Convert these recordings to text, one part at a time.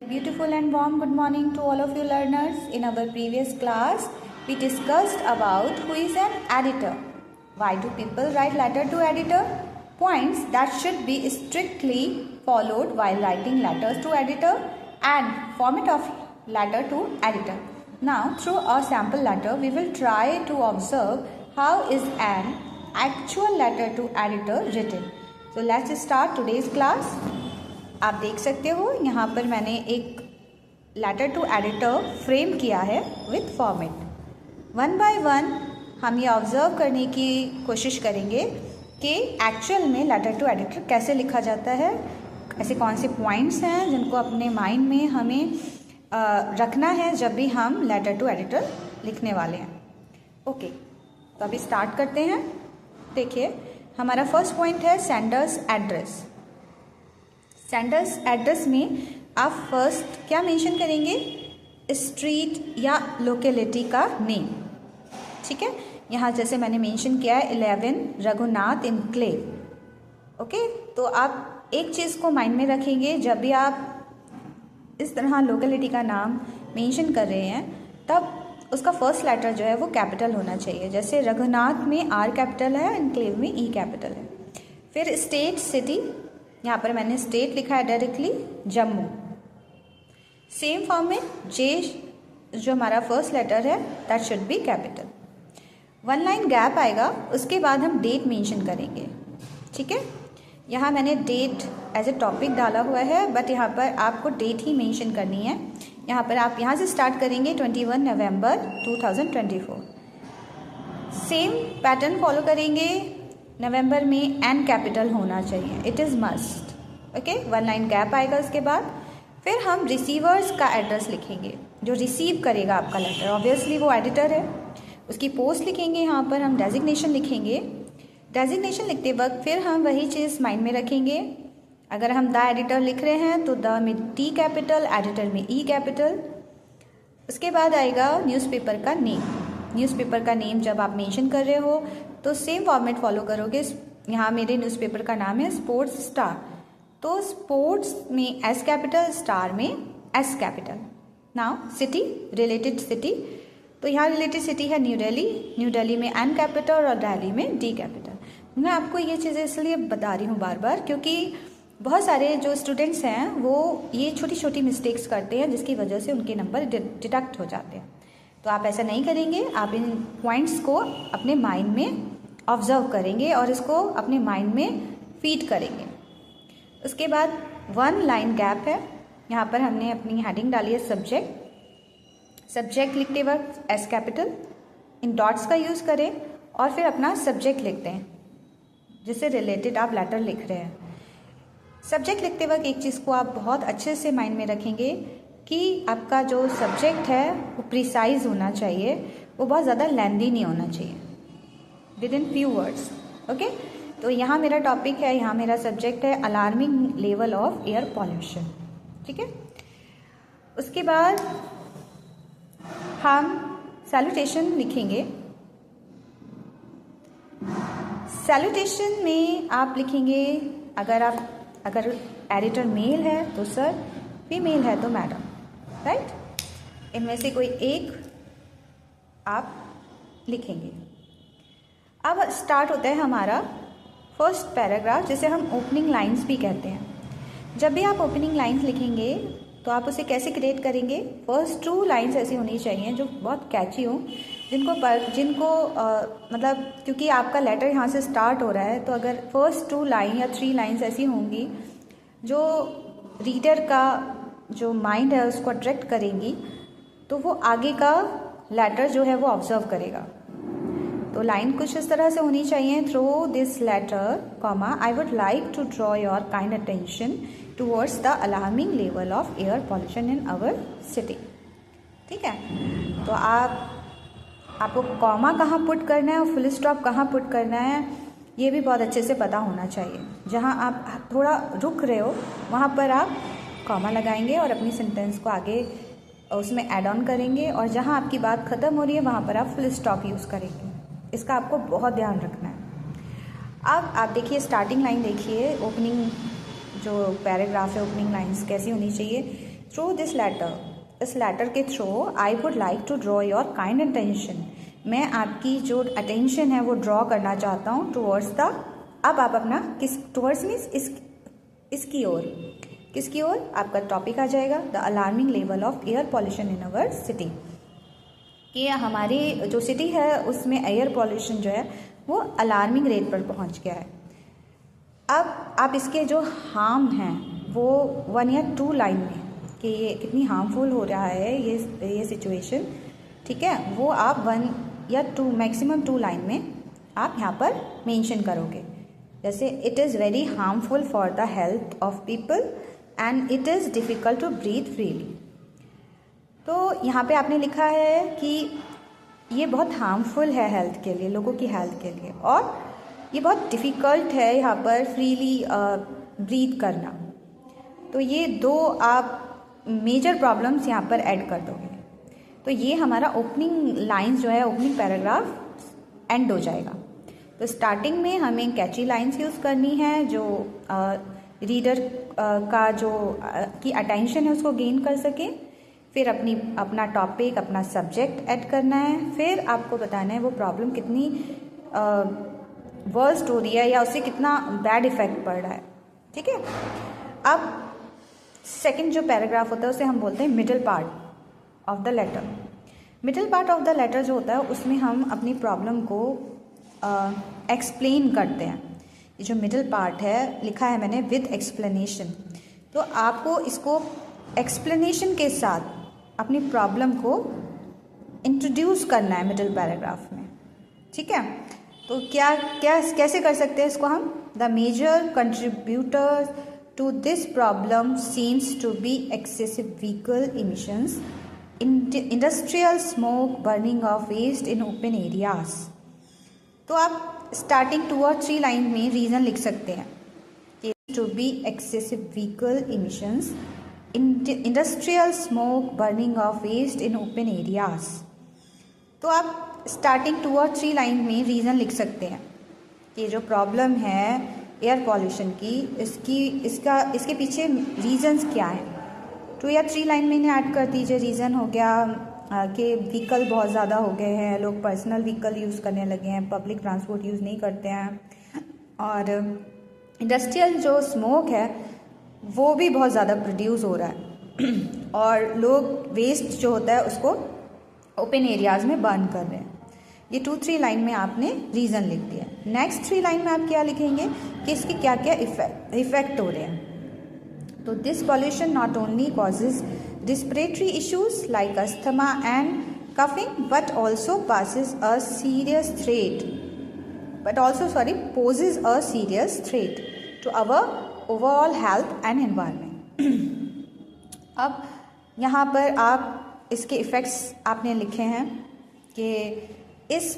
Beautiful and warm good morning to all of you learners. In our previous class, we discussed about who is an editor. Why do people write letter to editor? Points that should be strictly followed while writing letters to editor and format of letter to editor. Now, through a sample letter, we will try to observe how is an actual letter to editor written. So, let's start today's class. आप देख सकते हो यहाँ पर मैंने एक letter to editor frame किया है with format. One by one हम ये ऑब्ज़र्व करने की कोशिश करेंगे कि एक्चुअल में लेटर टू एडिटर कैसे लिखा जाता है, ऐसे कौन से पॉइंट्स हैं जिनको अपने माइंड में हमें रखना है जब भी हम लेटर टू एडिटर लिखने वाले हैं। ओके, तो अभी स्टार्ट करते हैं। देखिए, हमारा फर्स्ट पॉइंट है सेंडर्स एड्रेस। सेंडर्स एड्रेस में आप फर्स्ट क्या मेंशन करेंगे? स्ट्रीट या लोकेलिटी का नेम। ठीक है, यहाँ जैसे मैंने मेंशन किया है 11 रघुनाथ इनक्लेव। ओके, तो आप एक चीज़ को माइंड में रखेंगे, जब भी आप इस तरह लोकेलिटी का नाम मेंशन कर रहे हैं तब उसका फर्स्ट लेटर जो है वो कैपिटल होना चाहिए। जैसे रघुनाथ में आर कैपिटल है, इनक्लेव में ई कैपिटल है। फिर स्टेट सिटी, यहाँ पर मैंने स्टेट लिखा है डायरेक्टली जम्मू। सेम फॉर्म में जे जो हमारा फर्स्ट लेटर है that should be capital. One line gap आएगा, उसके बाद हम डेट मेंशन करेंगे। ठीक है, यहाँ मैंने डेट एज ए टॉपिक डाला हुआ है, बट यहाँ पर आपको डेट ही मेंशन करनी है। यहाँ पर आप यहाँ से स्टार्ट करेंगे 21 नवंबर 2024। सेम पैटर्न फॉलो करेंगे। नवंबर में एन कैपिटल होना चाहिए, it is must. Okay, one line gap आएगा उसके बाद। फिर हम रिसीवर्स का एड्रेस लिखेंगे, जो रिसीव करेगा आपका लेटर। ऑब्वियसली वो एडिटर है, उसकी पोस्ट लिखेंगे। यहाँ पर हम डेजिग्नेशन लिखेंगे। डेजिग्नेशन लिखते वक्त फिर हम वही चीज़ माइंड में रखेंगे। अगर हम द एडिटर लिख रहे हैं तो द में टी कैपिटल, एडिटर में ई कैपिटल। उसके बाद आएगा न्यूज़पेपर का नेम। न्यूज़पेपर का नेम जब आप मेंशन कर रहे हो तो सेम फॉर्मेट फॉलो करोगे। यहाँ मेरे न्यूज़पेपर का नाम है स्पोर्ट्स स्टार, तो स्पोर्ट्स में एस कैपिटल, स्टार में S capital. Now city, related city, तो यहाँ रिलेटेड सिटी है न्यू दिल्ली। न्यू दिल्ली में एन कैपिटल और दिल्ली में डी कैपिटल। मैं आपको ये चीज़ें इसलिए बता रही हूँ बार बार क्योंकि बहुत सारे जो स्टूडेंट्स हैं वो ये छोटी छोटी मिस्टेक्स करते हैं जिसकी वजह से उनके नंबर डिडक्ट हो जाते हैं। तो आप ऐसा नहीं करेंगे, आप इन पॉइंट्स को अपने माइंड में ऑब्जर्व करेंगे और इसको अपने माइंड में फीड करेंगे। उसके बाद वन लाइन गैप है, यहाँ पर हमने अपनी हेडिंग डाली है सब्जेक्ट। सब्जेक्ट लिखते वक्त एस कैपिटल, इन डॉट्स का यूज़ करें और फिर अपना सब्जेक्ट लिखते हैं जिससे रिलेटेड आप लेटर लिख रहे हैं। सब्जेक्ट लिखते वक्त एक चीज़ को आप बहुत अच्छे से माइंड में रखेंगे कि आपका जो सब्जेक्ट है वो प्रिसाइज होना चाहिए, वो बहुत ज़्यादा लेंदी नहीं होना चाहिए, with in few words. Okay, तो यहाँ मेरा टॉपिक है, यहाँ मेरा सब्जेक्ट है alarming level of air pollution. ठीक है, उसके बाद हम सैल्यूटेशन लिखेंगे। सैल्यूटेशन में आप लिखेंगे, अगर एडिटर मेल है तो सर, फीमेल है तो मैडम, राइट? इनमें से कोई एक आप लिखेंगे। अब स्टार्ट होता है हमारा फर्स्ट पैराग्राफ, जिसे हम ओपनिंग लाइंस भी कहते हैं। जब भी आप ओपनिंग लाइंस लिखेंगे तो आप उसे कैसे क्रिएट करेंगे? फर्स्ट 2 लाइंस ऐसी होनी चाहिए जो बहुत कैची हो, जिनको मतलब क्योंकि आपका लेटर यहाँ से स्टार्ट हो रहा है, तो अगर फर्स्ट 2 लाइन या 3 लाइंस ऐसी होंगी जो रीडर का जो माइंड है उसको अट्रैक्ट करेंगी, तो वो आगे का लेटर जो है वो ऑब्जर्व करेगा। तो लाइन कुछ इस तरह से होनी चाहिए। Through this letter comma I would like to draw your kind attention towards the alarming level of air pollution in our city. ठीक है, तो आपको कॉमा कहाँ पुट करना है और फुल स्टॉप कहाँ पुट करना है ये भी बहुत अच्छे से पता होना चाहिए। जहाँ आप थोड़ा रुक रहे हो वहाँ पर आप कॉमा लगाएंगे और अपनी सेंटेंस को आगे उसमें ऐड ऑन करेंगे, और जहाँ आपकी बात ख़त्म हो रही है वहाँ पर आप फुल स्टॉप यूज़ करेंगे। इसका आपको बहुत ध्यान रखना है। अब आप देखिए स्टार्टिंग लाइन देखिए, ओपनिंग जो पैराग्राफ है, ओपनिंग लाइंस कैसी होनी चाहिए। थ्रू दिस लेटर, इस लेटर के through I would like to draw your kind attention, मैं आपकी जो अटेंशन है वो ड्रॉ करना चाहता हूँ टूवर्ड्स द, अब आप अपना किस, टूवर्ड्स मीन्स इसकी ओर, किसकी ओर, आपका टॉपिक आ जाएगा the alarming level of air pollution in our city, कि हमारी जो सिटी है उसमें एयर पॉल्यूशन जो है वो अलार्मिंग रेट पर पहुंच गया है। अब आप इसके जो हार्म हैं वो 1 या 2 लाइन में, कि ये कितनी हार्मफुल हो रहा है ये सिचुएशन, ठीक है, वो आप 1 या 2 मैक्सिमम 2 लाइन में आप यहाँ पर मेंशन करोगे। जैसे it is very harmful for the health of people and it is difficult to breathe freely. तो यहाँ पे आपने लिखा है कि ये बहुत हार्मफुल है हेल्थ के लिए, लोगों की हेल्थ के लिए, और ये बहुत डिफ़िकल्ट है यहाँ पर फ्रीली ब्रीथ करना। तो ये 2 आप मेजर प्रॉब्लम्स यहाँ पर ऐड कर दोगे, तो ये हमारा ओपनिंग लाइंस जो है, ओपनिंग पैराग्राफ एंड हो जाएगा। तो स्टार्टिंग में हमें कैची लाइंस यूज़ करनी है जो रीडर का जो की अटेंशन है उसको गेन कर सके, फिर अपना टॉपिक, अपना सब्जेक्ट ऐड करना है, फिर आपको बताना है वो प्रॉब्लम कितनी वर्स्ट हो रही है या उससे कितना बैड इफेक्ट पड़ रहा है, ठीक है। अब सेकंड जो पैराग्राफ होता है उसे हम बोलते हैं middle part of the letter. Middle part of the letter जो होता है उसमें हम अपनी प्रॉब्लम को एक्सप्लेन करते हैं। ये जो मिडिल पार्ट है लिखा है मैंने विद एक्सप्लेनेशन, तो आपको इसको एक्सप्लेनेशन के साथ अपनी प्रॉब्लम को इंट्रोड्यूस करना है मिडिल पैराग्राफ में, ठीक है। तो कैसे कर सकते हैं इसको हम, the major contributor to this problem seems to be excessive vehicle emissions, industrial smoke, burning of waste in open areas. तो आप स्टार्टिंग 2 और 3 लाइन में रीज़न लिख सकते हैं कि to be excessive vehicle emissions, industrial smoke, burning of waste in open areas. तो आप स्टार्टिंग 2 और 3 लाइन में रीज़न लिख सकते हैं कि जो प्रॉब्लम है एयर पॉल्यूशन की, इसके पीछे रीज़न्स क्या हैं। 2 या 3 लाइन में इन्हें ऐड कर दीजिए। रीज़न हो गया कि व्हीकल बहुत ज़्यादा हो गए हैं, लोग पर्सनल व्हीकल यूज़ करने लगे हैं, पब्लिक ट्रांसपोर्ट यूज़ नहीं करते हैं, और इंडस्ट्रियल जो स्मोक है वो भी बहुत ज़्यादा प्रोड्यूस हो रहा है और लोग वेस्ट जो होता है उसको ओपन एरियाज़ में बर्न कर रहे हैं। ये 2-3 लाइन में आपने रीज़न लिख दिया। नेक्स्ट 3 लाइन में आप क्या लिखेंगे कि इसके क्या क्या इफ़ेक्ट हो रहे हैं। तो this pollution not only causes respiratory issues like asthma and coughing but also poses a serious threat to our overall health and environment। अब यहाँ पर आप इसके इफ़ेक्ट्स आपने लिखे हैं कि इस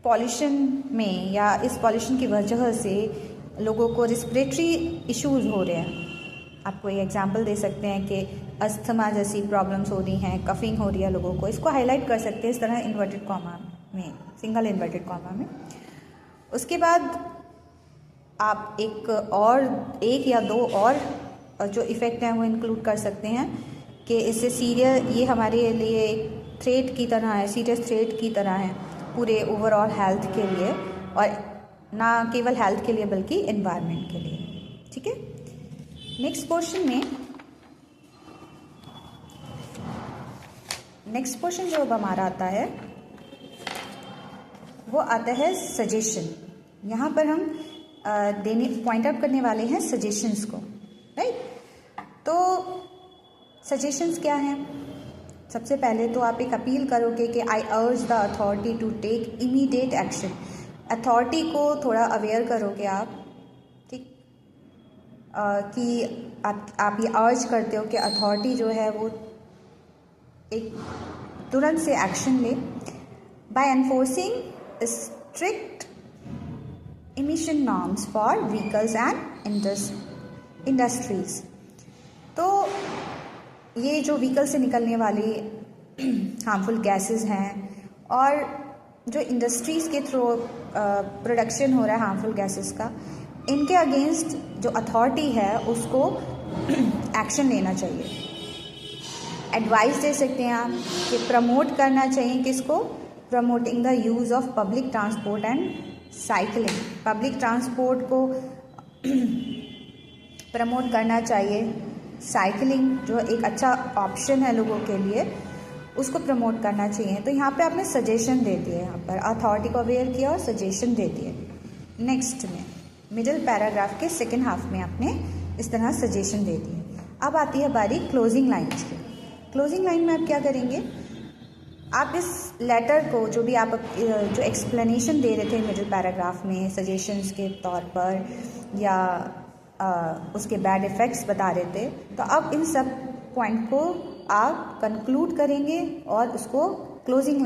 पॉल्यूशन में या इस पॉल्यूशन की वजह से लोगों को रिस्पिरेटरी इश्यूज़ हो रहे हैं। आपको ये एग्जांपल दे सकते हैं कि अस्थमा जैसी प्रॉब्लम्स हो रही हैं, कफिंग हो रही है लोगों को, इसको हाईलाइट कर सकते हैं इस तरह इन्वर्टेड कॉमा में, सिंगल इन्वर्टेड कॉमा में। उसके बाद आप एक या दो और जो इफ़ेक्ट हैं वो इंक्लूड कर सकते हैं कि इससे ये हमारे लिए एक थ्रेट की तरह है, सीरियस थ्रेट की तरह है पूरे ओवरऑल हेल्थ के लिए, और ना केवल हेल्थ के लिए बल्कि एनवायरनमेंट के लिए, ठीक है। नेक्स्ट पोर्शन जो अब हमारा आता है वो आता है सजेशन। यहाँ पर हम पॉइंट आउट करने वाले हैं सजेशंस को, राइट। तो सजेशंस क्या हैं? सबसे पहले तो आप एक अपील करोगे कि I urge the authority to take immediate action. Authority को थोड़ा अवेयर करोगे आप, ठीक, कि आप ये अर्ज करते हो कि अथॉरिटी जो है वो एक तुरंत से एक्शन ले by enforcing strict emission norms for vehicles and industries. तो ये जो व्हीकल से निकलने वाली हार्मफुल गैसेस हैं और जो इंडस्ट्रीज़ के थ्रू प्रोडक्शन हो रहा है हार्मफुल गैसेस का, इनके अगेंस्ट जो अथॉरिटी है उसको एक्शन लेना चाहिए। एडवाइस दे सकते हैं आप कि प्रमोट करना चाहिए किसको, promoting the use of public transport and cycling, public transport को प्रमोट करना चाहिए, साइकिलिंग जो एक अच्छा ऑप्शन है लोगों के लिए उसको प्रमोट करना चाहिए। तो यहाँ पे आपने सजेशन दे दिए, यहाँ पर अथॉरिटी को अवेयर किया और सजेशन दे दिए। नेक्स्ट में मिडिल पैराग्राफ के सेकेंड हाफ में आपने इस तरह सजेशन दे दिए। अब आती है बारी क्लोजिंग लाइन्स की। क्लोजिंग लाइन में आप क्या करेंगे, आप इस लेटर को जो भी आप जो एक्सप्लेनेशन दे रहे थे मिडिल पैराग्राफ में सजेशंस के तौर पर या उसके बैड इफ़ेक्ट्स बता रहे थे, तो अब इन सब पॉइंट को आप कंक्लूड करेंगे और उसको क्लोजिंग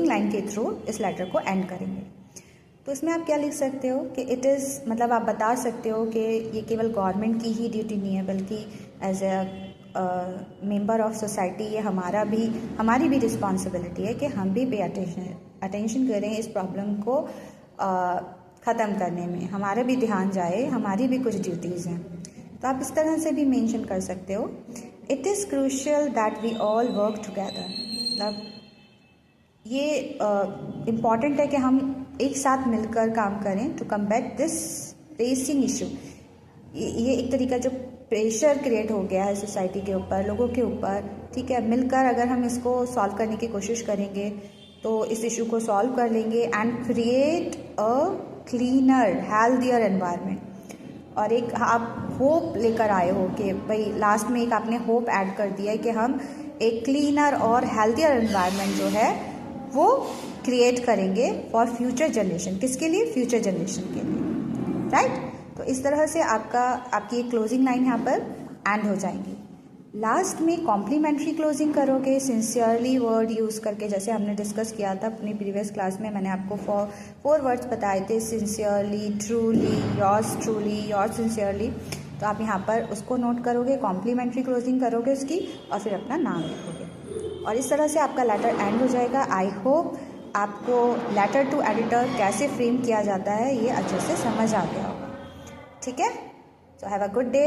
लाइन के थ्रू इस लेटर को एंड करेंगे। तो इसमें आप क्या लिख सकते हो कि इट इज़, मतलब आप बता सकते हो कि ये केवल गवर्नमेंट की ही ड्यूटी नहीं है बल्कि as a member of society ये हमारी भी रिस्पॉन्सिबिलिटी है कि हम भी पे अटेंशन करें इस प्रॉब्लम को ख़त्म करने में, हमारा भी ध्यान जाए, हमारी भी कुछ ड्यूटीज़ हैं। तो आप इस तरह से भी मेंशन कर सकते हो, it is crucial that we all work together, मतलब ये इम्पॉर्टेंट है कि हम एक साथ मिलकर काम करें to combat this pressing issue. ये एक तरीका जो प्रेशर क्रिएट हो गया है सोसाइटी के ऊपर, लोगों के ऊपर, ठीक है, मिलकर अगर हम इसको सॉल्व करने की कोशिश करेंगे तो इस इशू को सॉल्व कर लेंगे and create a cleaner healthier environment. और एक आप होप लेकर आए हो कि भाई लास्ट में एक आपने होप ऐड कर दिया है कि हम एक क्लीनर और हेल्थियर एनवायरनमेंट जो है वो क्रिएट करेंगे फॉर फ्यूचर जनरेशन। किसके लिए? फ्यूचर जनरेशन के लिए, राइट। तो इस तरह से आपकी एक क्लोजिंग लाइन यहाँ पर एंड हो जाएंगी। लास्ट में कॉम्प्लीमेंट्री क्लोजिंग करोगे सिंसियरली वर्ड यूज़ करके, जैसे हमने डिस्कस किया था अपनी प्रीवियस क्लास में, मैंने आपको 4 वर्ड्स बताए थे, सिंसियरली, ट्रूली, योर्स सिंसियरली। तो आप यहाँ पर उसको नोट करोगे, कॉम्प्लीमेंट्री क्लोजिंग करोगे उसकी और फिर अपना नाम लिखोगे और इस तरह से आपका लेटर एंड हो जाएगा। आई होप आपको लेटर टू एडिटर कैसे फ्रेम किया जाता है ये अच्छे से समझ आ गया होगा, ठीक है। So have a good day.